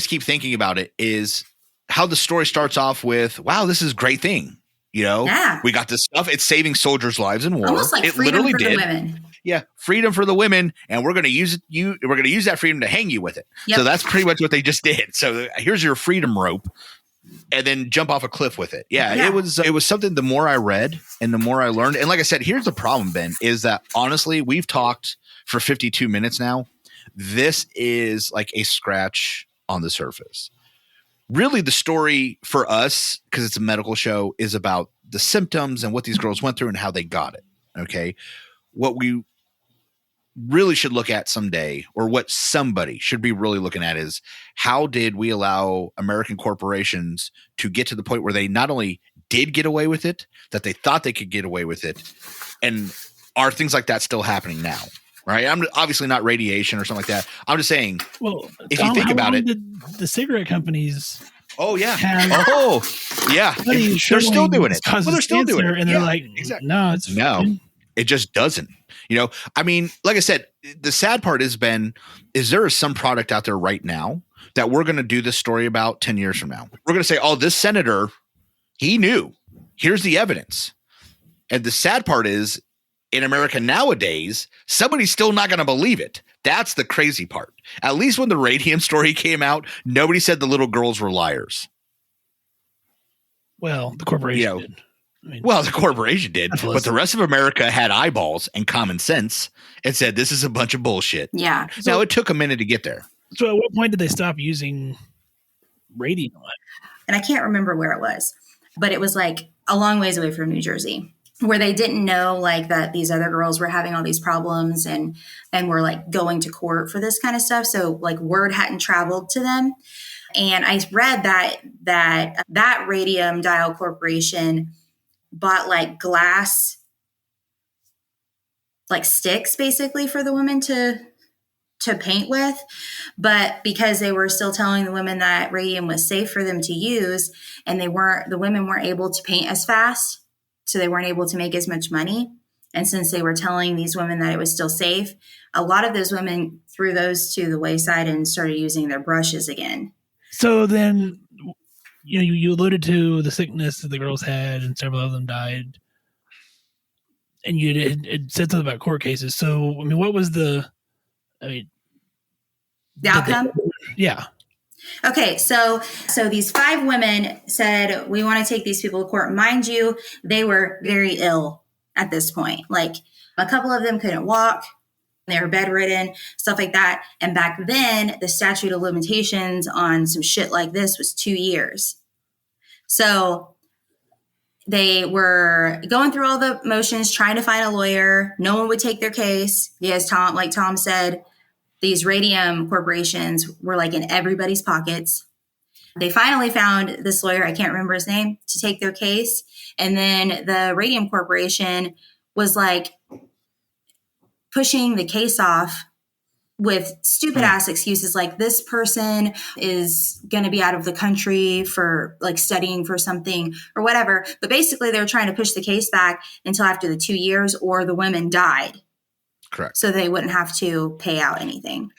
keep thinking about it is how the story starts off with, wow, this is a great thing. You know, we got this stuff. It's saving soldiers' lives in war. Almost like it freedom literally for did. the women. Yeah, freedom for the women, and we're going to use it. We're going to use that freedom to hang you with it. Yep. So that's pretty much what they just did. So here's your freedom rope, and then jump off a cliff with it. Yeah. It was something. The more I read and the more I learned, and like I said, here's the problem, Ben, is that honestly, we've talked for 52 minutes now. This is like a scratch on the surface. Really, the story for us, because it's a medical show, is about the symptoms and what these girls went through and how they got it. Okay. What we really should look at someday, or what somebody should be really looking at, is how did we allow American corporations to get to the point where they not only did get away with it, that they thought they could get away with it, and are things like that still happening now? Right. I'm obviously not radiation or something like that. I'm just saying, well, if Tom, you think about it, the cigarette companies. Oh yeah. Yeah. They're still doing it. Well, they're still doing it. And they're like, exactly. No, it just doesn't. You know, I mean, like I said, the sad part is, Ben, is there is some product out there right now that we're going to do this story about 10 years from now. We're going to say, oh, this senator, he knew. Here's the evidence. And the sad part is, in America nowadays, somebody's still not going to believe it. That's the crazy part. At least when the Radium story came out, nobody said the little girls were liars. Well, the corporation did. The corporation did, but the rest of America had eyeballs and common sense and said, this is a bunch of bullshit. Yeah. Now, it took a minute to get there. So at what point did they stop using radium? And I can't remember where it was, but it was like a long ways away from New Jersey, where they didn't know like that these other girls were having all these problems and were like going to court for this kind of stuff. So like word hadn't traveled to them. And I read that Radium Dial Corporation bought like glass, like sticks basically for the women to paint with. But because they were still telling the women that radium was safe for them to use, and the women weren't able to paint as fast, so they weren't able to make as much money. And since they were telling these women that it was still safe, a lot of those women threw those to the wayside and started using their brushes again. So then, you know, you alluded to the sickness that the girls had, and several of them died. And you had said something about court cases. So, I mean, what was the outcome? Yeah. Okay, so these 5 women said, we want to take these people to court. Mind you, they were very ill at this point. Like a couple of them couldn't walk. They were bedridden, stuff like that. And back then, the statute of limitations on some shit like this was 2 years. So they were going through all the motions, trying to find a lawyer. No one would take their case because Tom said, these radium corporations were like in everybody's pockets. They finally found this lawyer, I can't remember his name, to take their case. And then the Radium Corporation was like pushing the case off with stupid ass excuses like this person is going to be out of the country for like studying for something or whatever. But basically they were trying to push the case back until after the 2 years or the women died. Correct. So they wouldn't have to pay out anything.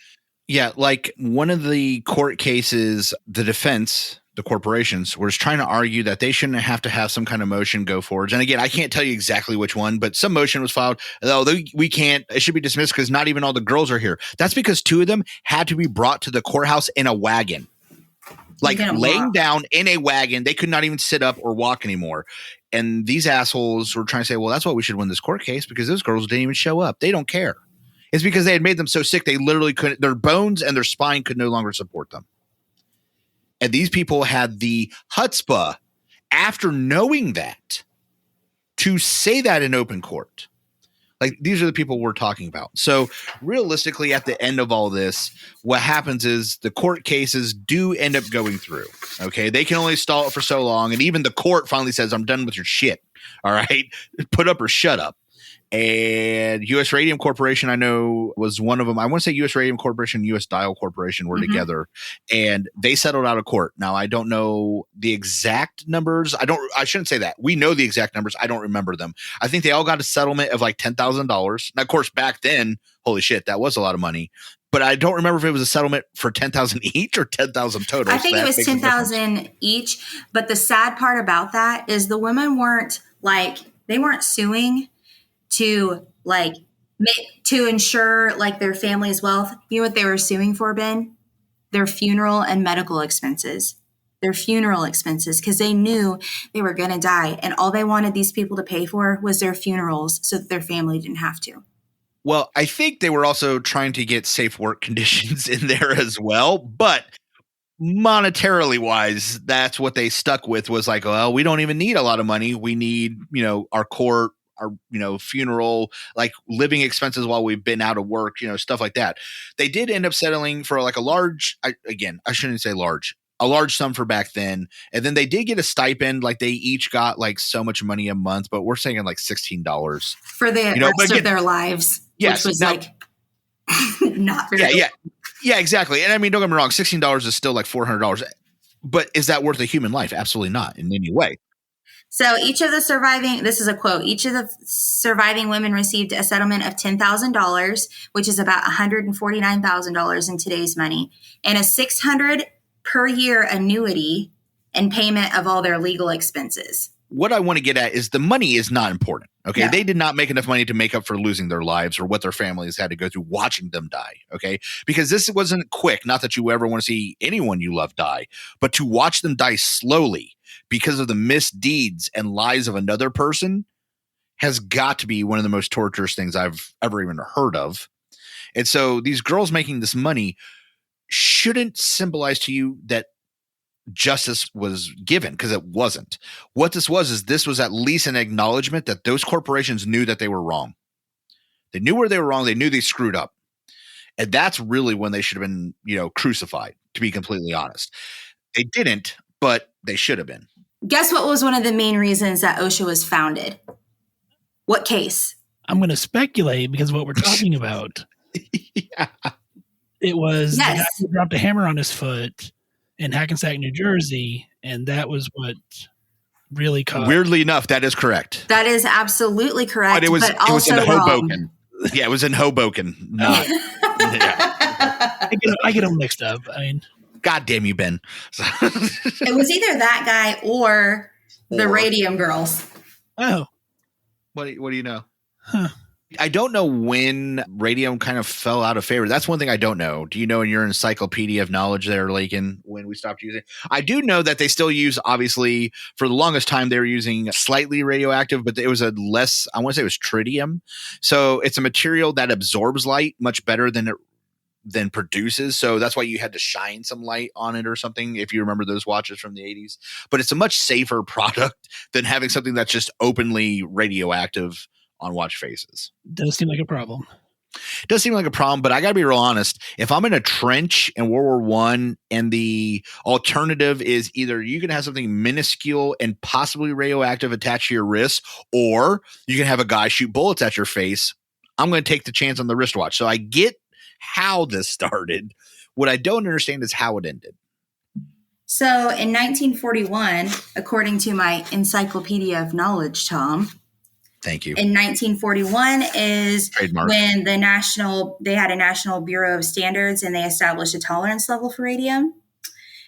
Yeah. Like one of the court cases, the defense, the corporations, was trying to argue that they shouldn't have to have some kind of motion go forward. And again, I can't tell you exactly which one, but some motion was filed. Although we can't, it should be dismissed because not even all the girls are here. That's because 2 of them had to be brought to the courthouse in a wagon, like laying down in a wagon. They could not even sit up or walk anymore. And these assholes were trying to say, well, that's why we should win this court case because those girls didn't even show up. They don't care. It's because they had made them so sick. They literally couldn't, their bones and their spine could no longer support them. And these people had the chutzpah, after knowing that, to say that in open court. Like, these are the people we're talking about. So realistically, at the end of all this, what happens is the court cases do end up going through. Okay. They can only stall it for so long. And even the court finally says, I'm done with your shit. All right. Put up or shut up. And U.S. Radium Corporation, I know, was one of them. I want to say U.S. Radium Corporation and U.S. Dial Corporation were together, and they settled out of court. Now, I don't know the exact numbers. I shouldn't say that. We know the exact numbers. I don't remember them. I think they all got a settlement of like $10,000. Now, of course, back then, holy shit, that was a lot of money. But I don't remember if it was a settlement for $10,000 each or $10,000 total. I think it was $10,000 each. But the sad part about that is the women weren't suing to ensure like their family's wealth. You know what they were suing for, Ben? Their funeral and medical expenses. Their funeral expenses, because they knew they were going to die. And all they wanted these people to pay for was their funerals so that their family didn't have to. Well, I think they were also trying to get safe work conditions in there as well. But monetarily wise, that's what they stuck with, was like, well, we don't even need a lot of money. We need, our court, our, funeral, like living expenses while we've been out of work, stuff like that. They did end up settling for like a large sum for back then. And then they did get a stipend. Like they each got like so much money a month, but we're saying like $16 for the rest of their lives. Yes, which was not very Yeah, exactly. And I mean, don't get me wrong, $16 is still like $400. But is that worth a human life? Absolutely not in any way. So each of the surviving women received a settlement of $10,000, which is about $149,000 in today's money, and a $600 per year annuity and payment of all their legal expenses. What I want to get at is the money is not important. Okay. Yeah. They did not make enough money to make up for losing their lives or what their families had to go through watching them die. Okay. Because this wasn't quick. Not that you ever want to see anyone you love die, but to watch them die slowly because of the misdeeds and lies of another person has got to be one of the most torturous things I've ever even heard of. And so these girls making this money shouldn't symbolize to you that justice was given, because it wasn't. What this was at least an acknowledgement that those corporations knew that they were wrong. They knew where they were wrong. They knew they screwed up. And that's really when they should have been, crucified, to be completely honest. They didn't, but they should have been. Guess what was one of the main reasons that OSHA was founded? What case? I'm going to speculate because of what we're talking about. Yeah. It was the guy who dropped a hammer on his foot in Hackensack, New Jersey, and that was what really caused. Weirdly enough, that is correct. That is absolutely correct. But it was in Hoboken. Yeah, it was in Hoboken. Not, I get them mixed up. I mean, God damn you, Ben. It was either that guy or the Radium Girls. Oh, what do you know? Huh. I don't know when radium kind of fell out of favor. That's one thing I don't know. Do you know in your encyclopedia of knowledge there, Lakkin, when we stopped using it? I do know that they still use, obviously, for the longest time, they were using slightly radioactive, but it was a less, I want to say it was tritium. So it's a material that absorbs light much better than produces. So that's why you had to shine some light on it or something, if you remember those watches from the 80s. But it's a much safer product than having something that's just openly radioactive on watch faces. Does seem like a problem. It does seem like a problem, but I got to be real honest. If I'm in a trench in World War I and the alternative is either you can have something minuscule and possibly radioactive attached to your wrist, or you can have a guy shoot bullets at your face, I'm going to take the chance on the wristwatch. So I get how this started. What I don't understand is how it ended. So in 1941, according to my encyclopedia of knowledge, Tom, thank you. In 1941 is Trademark. When they had a National Bureau of Standards and they established a tolerance level for radium.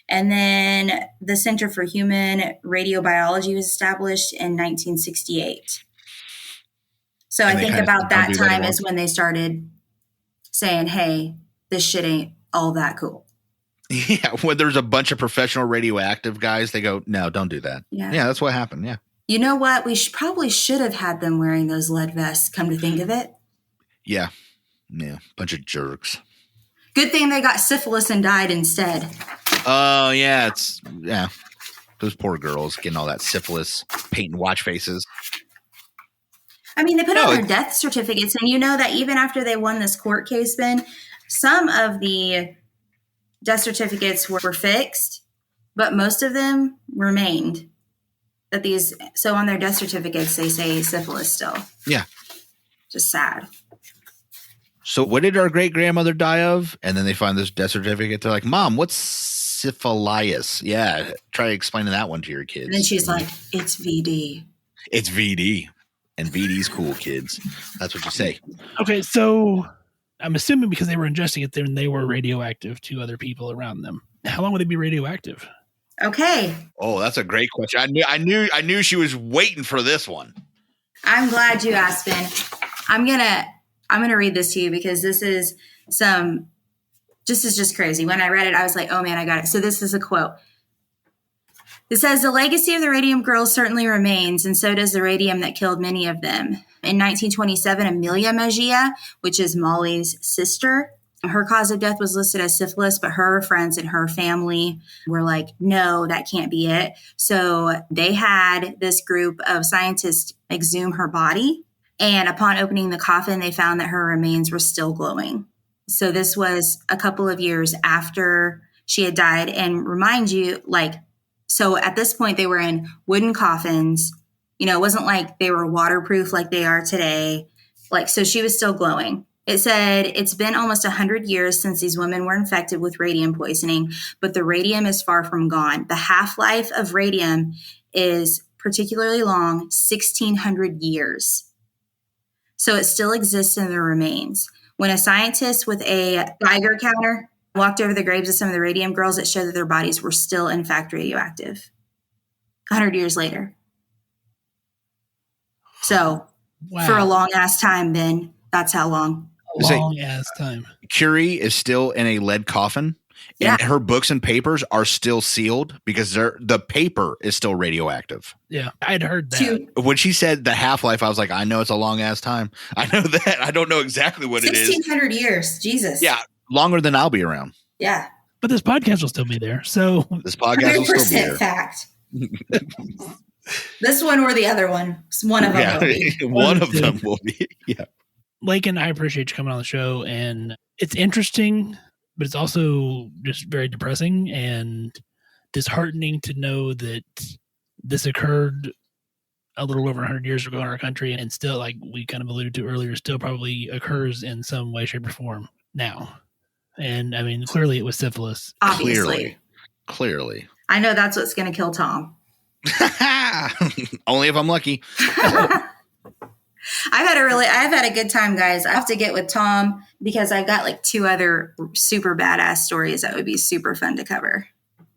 And then the Center for Human Radiobiology was established in 1968. So I think about that time is when they started saying, hey, this shit ain't all that cool. Yeah, when there's a bunch of professional radioactive guys, they go, no, don't do that. Yeah, that's what happened, yeah. You know what? We probably should have had them wearing those lead vests, come to think of it. Yeah. Bunch of jerks. Good thing they got syphilis and died instead. Oh, yeah. Those poor girls getting all that syphilis, painting watch faces. I mean, they put on their death certificates, and you know that even after they won this court case, Ben, some of the death certificates were fixed, but most of them remained. So on their death certificates, they say syphilis still. Yeah. Just sad. So what did our great grandmother die of? And then they find this death certificate. They're like, Mom, what's syphilis? Yeah. Try explaining that one to your kids. And then she's like, it's VD. It's VD. And VD's cool, kids. That's what you say. Okay, so I'm assuming because they were ingesting it, then they were radioactive to other people around them. How long would they be radioactive? Okay. Oh, that's a great question. I knew she was waiting for this one. I'm glad you asked, Ben. I'm gonna read this to you because this is just crazy. When I read it, I was like, oh man, I got it. So this is a quote. It says, the legacy of the Radium Girls certainly remains, and so does the radium that killed many of them. In 1927, Amelia Mejia, which is Molly's sister, her cause of death was listed as syphilis, but her friends and her family were like, no, that can't be it. So they had this group of scientists exhume her body. And upon opening the coffin, they found that her remains were still glowing. So this was a couple of years after she had died. And remind you, so at this point, they were in wooden coffins. You know, it wasn't like they were waterproof like they are today. So she was still glowing. It said, it's been almost 100 years since these women were infected with radium poisoning, but the radium is far from gone. The half-life of radium is particularly long, 1,600 years. So it still exists in the remains. When a scientist with a Geiger counter walked over the graves of some of the Radium Girls, it showed that their bodies were still, in fact, radioactive 100 years later. So for a long-ass time, Ben, that's how long. Long-ass time. Curie is still in a lead coffin, and her books and papers are still sealed because the paper is still radioactive. Yeah, I'd heard that. When she said the half-life, I was like, I know it's a long-ass time. I know that. I don't know exactly what it is. 1,600 years. Jesus. Yeah, longer than I'll be around. Yeah. But this podcast will still be there. So this podcast will still be there. 100% fact. This one or the other one. One of them will be. One of them will be. Yeah. Lakkin, I appreciate you coming on the show, and it's interesting, but it's also just very depressing and disheartening to know that this occurred a little over 100 years ago in our country, and still, like we kind of alluded to earlier, still probably occurs in some way, shape, or form now. And I mean, clearly it was syphilis. Obviously. Clearly. I know that's what's going to kill Tom. Only if I'm lucky. I've had a good time, guys. I have to get with Tom because I've got 2 other super badass stories that would be super fun to cover.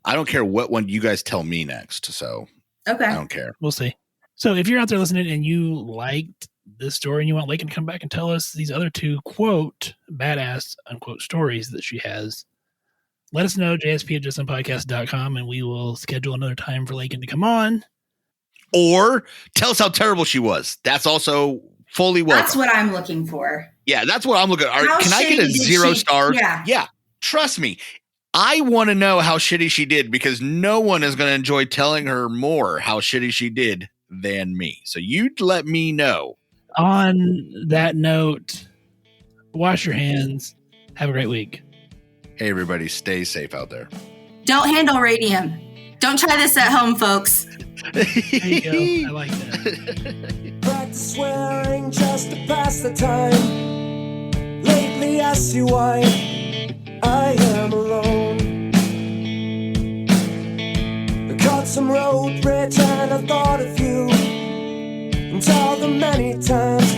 I don't care what one you guys tell me next. So okay. I don't care. We'll see. So if you're out there listening and you liked this story and you want Lakkin to come back and tell us these other 2 quote badass unquote stories that she has, let us know, jsp@justsomepodcast.com, and we will schedule another time for Lakkin to come on. Or tell us how terrible she was. That's also fully welcome. That's what I'm looking for. Yeah, that's what I'm looking at. Can I get a 0 star? Yeah. Trust me. I want to know how shitty she did because no one is going to enjoy telling her more how shitty she did than me. So you let me know. On that note, wash your hands. Have a great week. Hey, everybody, stay safe out there. Don't handle radium. Don't try this at home, folks. There you go. I like that. Practice swearing just to pass the time. Lately I see why I am alone. I caught some road rage and I thought of you. And all the many times